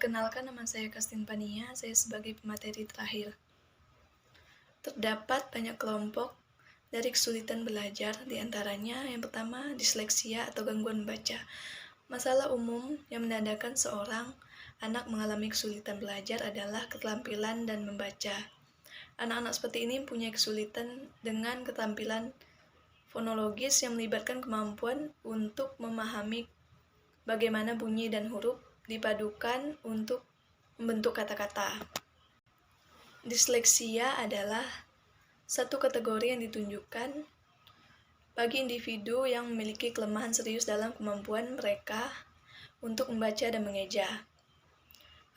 Perkenalkan, nama saya Kastin Pania, saya sebagai pemateri terakhir. Terdapat banyak kelompok dari kesulitan belajar, diantaranya yang pertama disleksia atau gangguan membaca. Masalah umum yang menandakan seorang anak mengalami kesulitan belajar adalah keterampilan dan membaca. Anak-anak seperti ini mempunyai kesulitan dengan keterampilan fonologis yang melibatkan kemampuan untuk memahami bagaimana bunyi dan huruf dipadukan untuk membentuk kata-kata. Disleksia adalah satu kategori yang ditunjukkan bagi individu yang memiliki kelemahan serius dalam kemampuan mereka untuk membaca dan mengeja.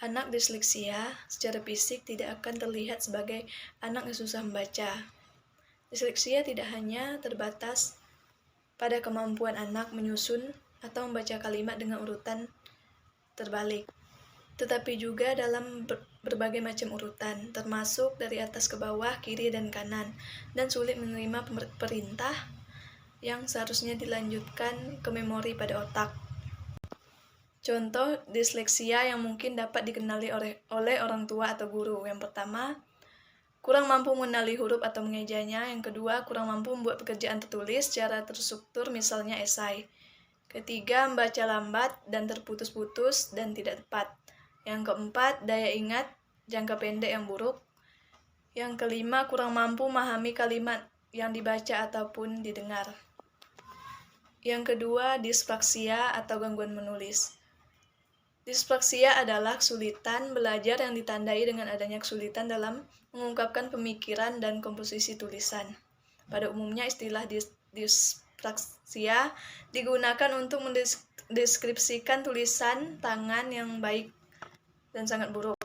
Anak disleksia secara fisik tidak akan terlihat sebagai anak yang susah membaca. Disleksia tidak hanya terbatas pada kemampuan anak menyusun atau membaca kalimat dengan urutan terbalik, tetapi juga dalam berbagai macam urutan, termasuk dari atas ke bawah, kiri dan kanan, dan sulit menerima perintah yang seharusnya dilanjutkan ke memori pada otak. Contoh disleksia yang mungkin dapat dikenali oleh orang tua atau guru. Yang pertama, kurang mampu mengenali huruf atau mengejanya. Yang kedua, kurang mampu membuat pekerjaan tertulis secara terstruktur, misalnya esai. Ketiga, membaca lambat dan terputus-putus dan tidak tepat. Yang keempat, daya ingat jangka pendek yang buruk. Yang kelima, kurang mampu memahami kalimat yang dibaca ataupun didengar. Yang kedua, dispraksia atau gangguan menulis. Dispraksia adalah kesulitan belajar yang ditandai dengan adanya kesulitan dalam mengungkapkan pemikiran dan komposisi tulisan. Pada umumnya, istilah dispraksia digunakan untuk mendeskripsikan tulisan tangan yang baik dan sangat buruk.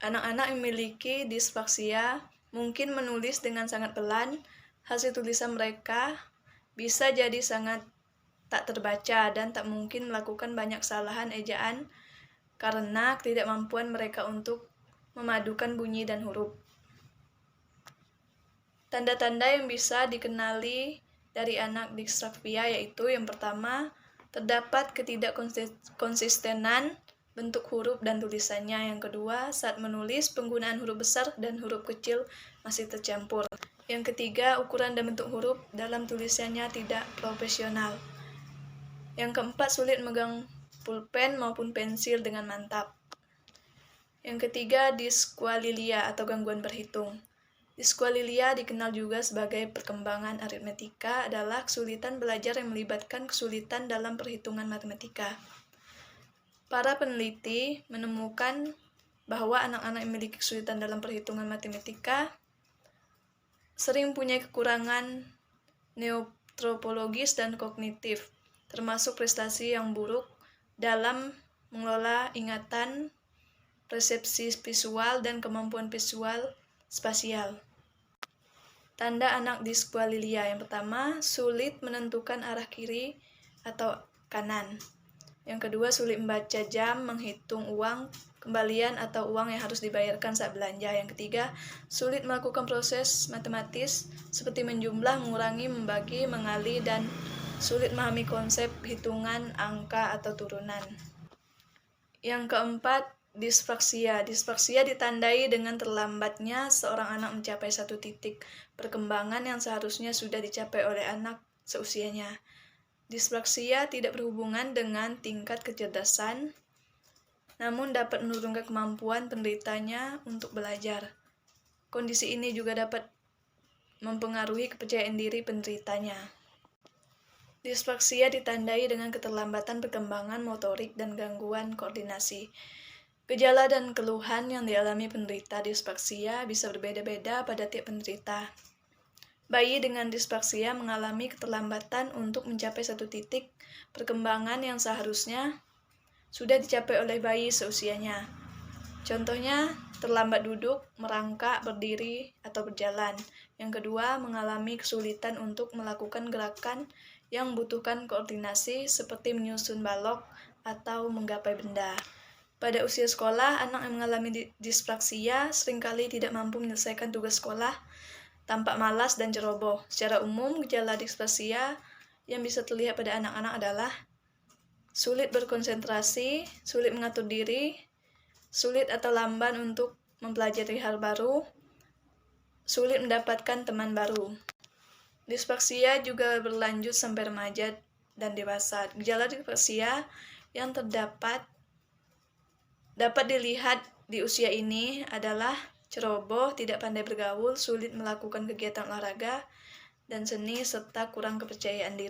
Anak-anak yang memiliki dispraksia mungkin menulis dengan sangat pelan. Hasil tulisan mereka bisa jadi sangat tak terbaca dan tak mungkin melakukan banyak kesalahan ejaan karena ketidakmampuan mereka untuk memadukan bunyi dan huruf. Tanda-tanda yang bisa dikenali dari anak disleksia yaitu yang pertama, terdapat ketidakkonsistenan bentuk huruf dan tulisannya. Yang kedua, saat menulis penggunaan huruf besar dan huruf kecil masih tercampur. Yang ketiga, ukuran dan bentuk huruf dalam tulisannya tidak profesional. Yang keempat, sulit memegang pulpen maupun pensil dengan mantap. Yang ketiga, dysqualilia atau gangguan berhitung. Dysqualilia dikenal juga sebagai perkembangan aritmetika, adalah kesulitan belajar yang melibatkan kesulitan dalam perhitungan matematika. Para peneliti menemukan bahwa anak-anak yang memiliki kesulitan dalam perhitungan matematika sering mempunyai kekurangan neurologis dan kognitif, termasuk prestasi yang buruk dalam mengelola ingatan, persepsi visual, dan kemampuan visual spasial. Tanda anak dysqualilia yang pertama, sulit menentukan arah kiri atau kanan. Yang kedua, sulit membaca jam, menghitung uang kembalian atau uang yang harus dibayarkan saat belanja. Yang ketiga, sulit melakukan proses matematis seperti menjumlah, mengurangi, membagi, mengali, dan sulit memahami konsep hitungan, angka, atau turunan. Yang keempat, dispraksia. Dispraksia ditandai dengan terlambatnya seorang anak mencapai satu titik perkembangan yang seharusnya sudah dicapai oleh anak seusianya. Dispraksia tidak berhubungan dengan tingkat kecerdasan, namun dapat menurunkan kemampuan penderitanya untuk belajar. Kondisi ini juga dapat mempengaruhi kepercayaan diri penderitanya. Dispraksia ditandai dengan keterlambatan perkembangan motorik dan gangguan koordinasi. Gejala dan keluhan yang dialami penderita dispraksia bisa berbeda-beda pada tiap penderita. Bayi dengan dispraksia mengalami keterlambatan untuk mencapai satu titik perkembangan yang seharusnya sudah dicapai oleh bayi seusianya. Contohnya, terlambat duduk, merangkak, berdiri, atau berjalan. Yang kedua, mengalami kesulitan untuk melakukan gerakan yang membutuhkan koordinasi seperti menyusun balok atau menggapai benda. Pada usia sekolah, anak yang mengalami dispraksia seringkali tidak mampu menyelesaikan tugas sekolah, tampak malas dan ceroboh. Secara umum, gejala dispraksia yang bisa terlihat pada anak-anak adalah sulit berkonsentrasi, sulit mengatur diri, sulit atau lamban untuk mempelajari hal baru, sulit mendapatkan teman baru. Dispraksia juga berlanjut sampai remaja dan dewasa. Gejala dispraksia yang dapat dilihat di usia ini adalah ceroboh, tidak pandai bergaul, sulit melakukan kegiatan olahraga dan seni, serta kurang kepercayaan diri.